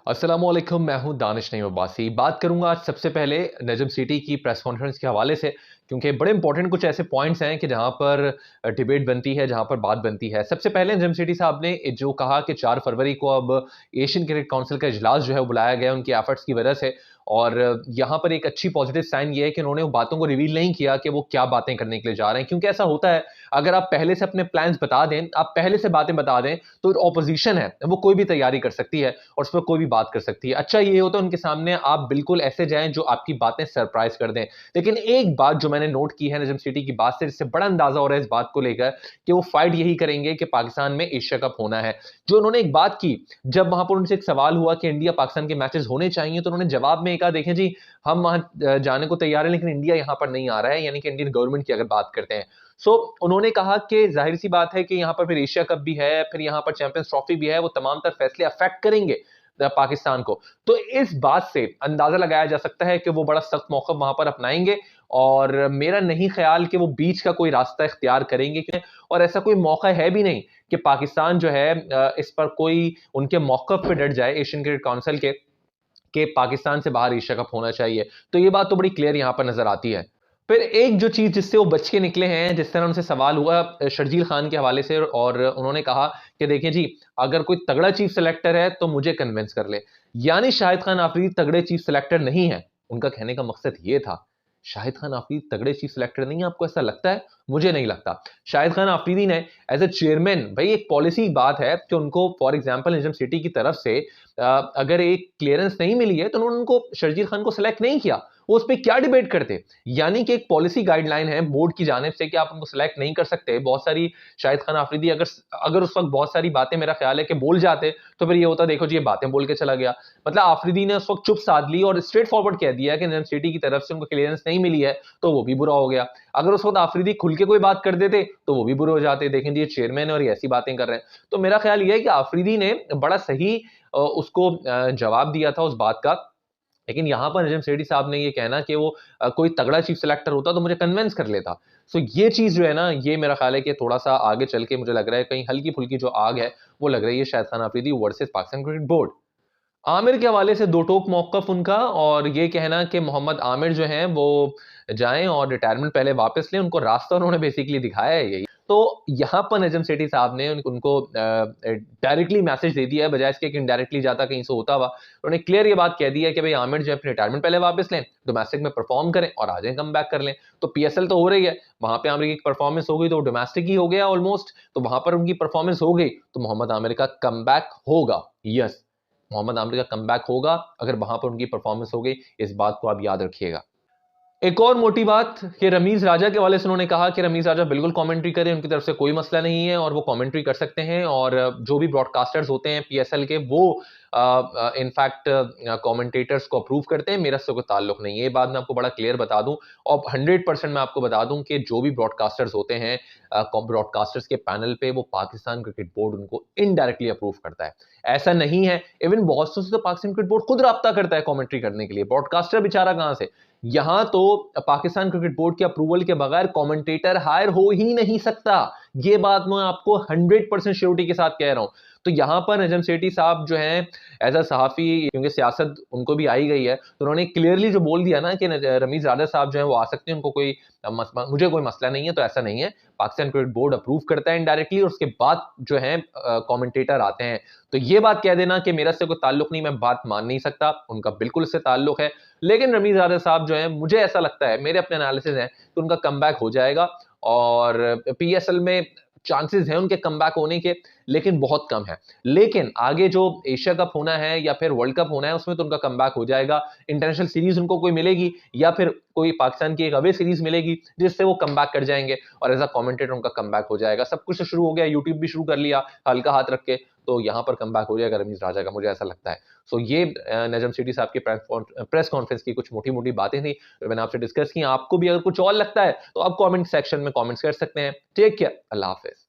अस्सलामुअलैकुम, मैं हूं दानिश नईम अब्बासी। बात करूंगा आज सबसे पहले नजम सिटी की प्रेस कॉन्फ्रेंस के हवाले से, क्योंकि बड़े इंपॉर्टेंट कुछ ऐसे पॉइंट्स हैं कि जहां पर डिबेट बनती है, जहां पर बात बनती है। सबसे पहले नजम सिटी साहब ने जो कहा कि 4 फरवरी को अब एशियन क्रिकेट काउंसिल का इजलास जो है वो बुलाया गया उनकी एफर्ट्स की वजह से। और यहाँ पर एक अच्छी पॉजिटिव साइन ये है कि उन्होंने बातों को रिवील नहीं किया कि वो क्या बातें करने के लिए जा रहे हैं, क्योंकि ऐसा होता है अगर आप पहले से अपने प्लान्स बता दें, आप पहले से बातें बता दें, तो ऑपोजिशन है वो कोई भी तैयारी कर सकती है और उस पर कोई भी बात कर सकती है। अच्छा ये होता है उनके सामने आप बिल्कुल ऐसे जाएं जो आपकी बातें सरप्राइज कर दें। लेकिन एक बात जो मैंने नोट की है नजम सिटी की बात से, जिससे बड़ा अंदाजा हो रहा है इस बात को लेकर कि वो फाइट यही करेंगे कि पाकिस्तान में एशिया कप होना है। जो उन्होंने एक बात की, जब वहां पर उनसे एक सवाल हुआ कि इंडिया पाकिस्तान के मैचेस होने चाहिए, तो उन्होंने जवाब में कहा, देखें जी, हम वहां जाने को तैयार है लेकिन इंडिया यहां पर नहीं आ रहा है, यानी कि इंडियन गवर्नमेंट की अगर बात करते हैं। उन्होंने कहा कि जाहिर सी बात है कि यहां पर फिर एशिया कप भी है, फिर यहां पर चैंपियंस ट्रॉफी भी है, वो तमाम तर फैसले अफेक्ट करेंगे पाकिस्तान को। तो इस बात से अंदाजा लगाया जा सकता है कि वो बड़ा सख्त मौका वहां पर अपनाएंगे और मेरा नहीं ख्याल कि वो बीच का कोई रास्ता इख्तियार करेंगे, और ऐसा कोई मौका है भी नहीं कि पाकिस्तान जो है इस पर कोई उनके मौकफ पे डट जाए एशियन क्रिकेट काउंसिल के कि पाकिस्तान से बाहर एशिया कप होना चाहिए। तो ये बात तो बड़ी क्लियर यहां पर नजर आती है। फिर एक जो चीज जिससे वो बच के निकले हैं, जिस तरह उनसे सवाल हुआ शर्जील खान के हवाले से, और उन्होंने कहा कि देखिए जी, अगर कोई तगड़ा चीफ सेलेक्टर है तो मुझे कन्विंस कर ले। यानी शाहिद खान आफरीदी तगड़े चीफ सेलेक्टर नहीं है, उनका कहने का मकसद ये था। शाहिद खान आफरीदी तगड़े चीफ सेलेक्टर नहीं है, आपको ऐसा लगता है? मुझे नहीं लगता। शाहिद खान आफरीदी ने एज ए चेयरमैन, भाई एक पॉलिसी बात है कि उनको फॉर एग्जांपल निजाम सिटी की तरफ से अगर एक क्लियरेंस नहीं मिली है तो उन्होंने उनको शर्जील खान को सिलेक्ट नहीं किया। वो उस पर क्या डिबेट करते? यानी कि एक पॉलिसी गाइडलाइन है बोर्ड की जानिब से कि आप उनको सिलेक्ट नहीं कर सकते। बहुत सारी शाहिद खान आफरीदी अगर अगर उस वक्त बहुत सारी बातें मेरा ख्याल है कि बोल जाते, तो फिर ये होता, देखो जी ये बातें बोल के चला गया। मतलब आफरीदी ने उस वक्त चुप साध ली और स्ट्रेट फॉरवर्ड कह दिया कि निजाम सिटी की तरफ से उनको क्लियरेंस नहीं मिली है, तो वो भी बुरा हो गया। अगर उस वक्त आफरीदी खुल के कोई बात कर देते तो वो भी बुरे हो जाते, देखें जी ये चेयरमैन है और ये ऐसी बातें कर रहे हैं। तो मेरा ख्याल ये है कि आफरीदी ने बड़ा सही उसको जवाब दिया था उस बात का। लेकिन यहां पर नजम सेठी साहब ने ये कहना कि वो कोई तगड़ा चीफ सेलेक्टर होता तो मुझे कन्विंस कर लेता। ये चीज जो है ना, ये मेरा ख्याल है कि थोड़ा सा आगे चल के मुझे लग रहा है कहीं हल्की फुल्की जो आग है वो लग रही है Shahid Khan Afridi versus Pakistan cricket board. Aamir के हवाले से दो टोक मौकफ उनका, और ये कहना कि मोहम्मद आमिर जो हैं वो जाएं और रिटायरमेंट पहले वापस लें, उनको रास्ता उन्होंने बेसिकली दिखाया है यही। तो यहाँ पर नजम सेठी साहब ने उनको डायरेक्टली मैसेज दे दिया है, बजाय इसके कि इनडायरेक्टली जाता कहीं से होता हुआ। उन्होंने क्लियर ये बात कह दी है कि भाई आमिर जो है अपनी रिटायरमेंट पहले वापस लें, डोमेस्टिक में परफॉर्म करें और आ जाएं, कम बैक कर लें। तो पीएसएल तो हो रही है, वहां पे आमिर की परफॉर्मेंस हो गई तो डोमेस्टिक ही हो गया ऑलमोस्ट, तो वहां पर उनकी परफॉर्मेंस हो गई तो मोहम्मद आमिर का कम होगा। यस, मोहम्मद आमिर का कमबैक होगा अगर वहां पर उनकी परफॉर्मेंस हो गई, इस बात को आप याद रखिएगा। एक और मोटी बात कि रमीज राजा के हवाले से उन्होंने कहा कि रमीज राजा बिल्कुल कमेंट्री करें, उनकी तरफ से कोई मसला नहीं है और वो कमेंट्री कर सकते हैं, और जो भी ब्रॉडकास्टर्स होते हैं पीएसएल के वो इनफैक्ट कमेंटेटर्स को अप्रूव करते हैं, मेरा इससे कोई ताल्लुक नहीं है। ये बात मैं आपको बड़ा क्लियर बता दूं, और 100% मैं आपको बता दूं कि जो भी ब्रॉडकास्टर्स होते हैं ब्रॉडकास्टर्स के पैनल पे, वो पाकिस्तान क्रिकेट बोर्ड उनको इनडायरेक्टली अप्रूव करता है। ऐसा नहीं है, इवन बॉस्टन से तो पाकिस्तान क्रिकेट बोर्ड खुद राब्ता करता है कमेंट्री करने के लिए, ब्रॉडकास्टर बेचारा कहां से। यहां तो पाकिस्तान क्रिकेट बोर्ड के अप्रूवल के बगैर कमेंटेटर हायर हो ही नहीं सकता। ये बात मैं आपको 100% श्योरिटी के साथ कह रहा हूं। तो यहां पर नजम सेठी साहब जो हैं एज अ सहाफी, क्योंकि सियासत उनको भी आई गई है, तो उन्होंने क्लियरली जो बोल दिया ना कि रमीज राजा साहब जो है वो आ सकते हैं, उनको कोई मुझे कोई मसला नहीं है। तो ऐसा नहीं है, पाकिस्तान क्रिकेट बोर्ड अप्रूव करता है इनडायरेक्टली और उसके बाद जो है कमेंटेटर आते हैं। तो ये बात कह देना कि मेरा से कोई ताल्लुक नहीं, मैं बात मान नहीं सकता, उनका बिल्कुल इससे ताल्लुक है। लेकिन रमीज राजा साहब जो है, मुझे ऐसा लगता है, मेरे अपने एनालिसिस है कि उनका कमबैक हो जाएगा, और पीएसएल में चांसेस हैं उनके कमबैक होने के, लेकिन बहुत कम है। लेकिन आगे जो एशिया कप होना है या फिर वर्ल्ड कप होना है, उसमें तो उनका कमबैक हो जाएगा। इंटरनेशनल सीरीज उनको कोई मिलेगी या फिर कोई पाकिस्तान की एक अवे सीरीज मिलेगी जिससे वो कमबैक कर जाएंगे, और एज अ कमेंटेटर उनका कमबैक हो जाएगा। सब कुछ शुरू हो गया, यूट्यूब भी शुरू कर लिया हल्का हाथ रख के, तो यहां पर कमबैक हो जाएगा रमीज राजा का, मुझे ऐसा लगता है। ये नजम सिटी साहब की प्रेस कॉन्फ्रेंस की कुछ मोटी मोटी बातें थी जो मैंने आपसे डिस्कस की। आपको भी अगर कुछ और लगता है तो आप कमेंट सेक्शन में कमेंट्स कर सकते हैं। टेक केयर, अल्लाह हाफिज।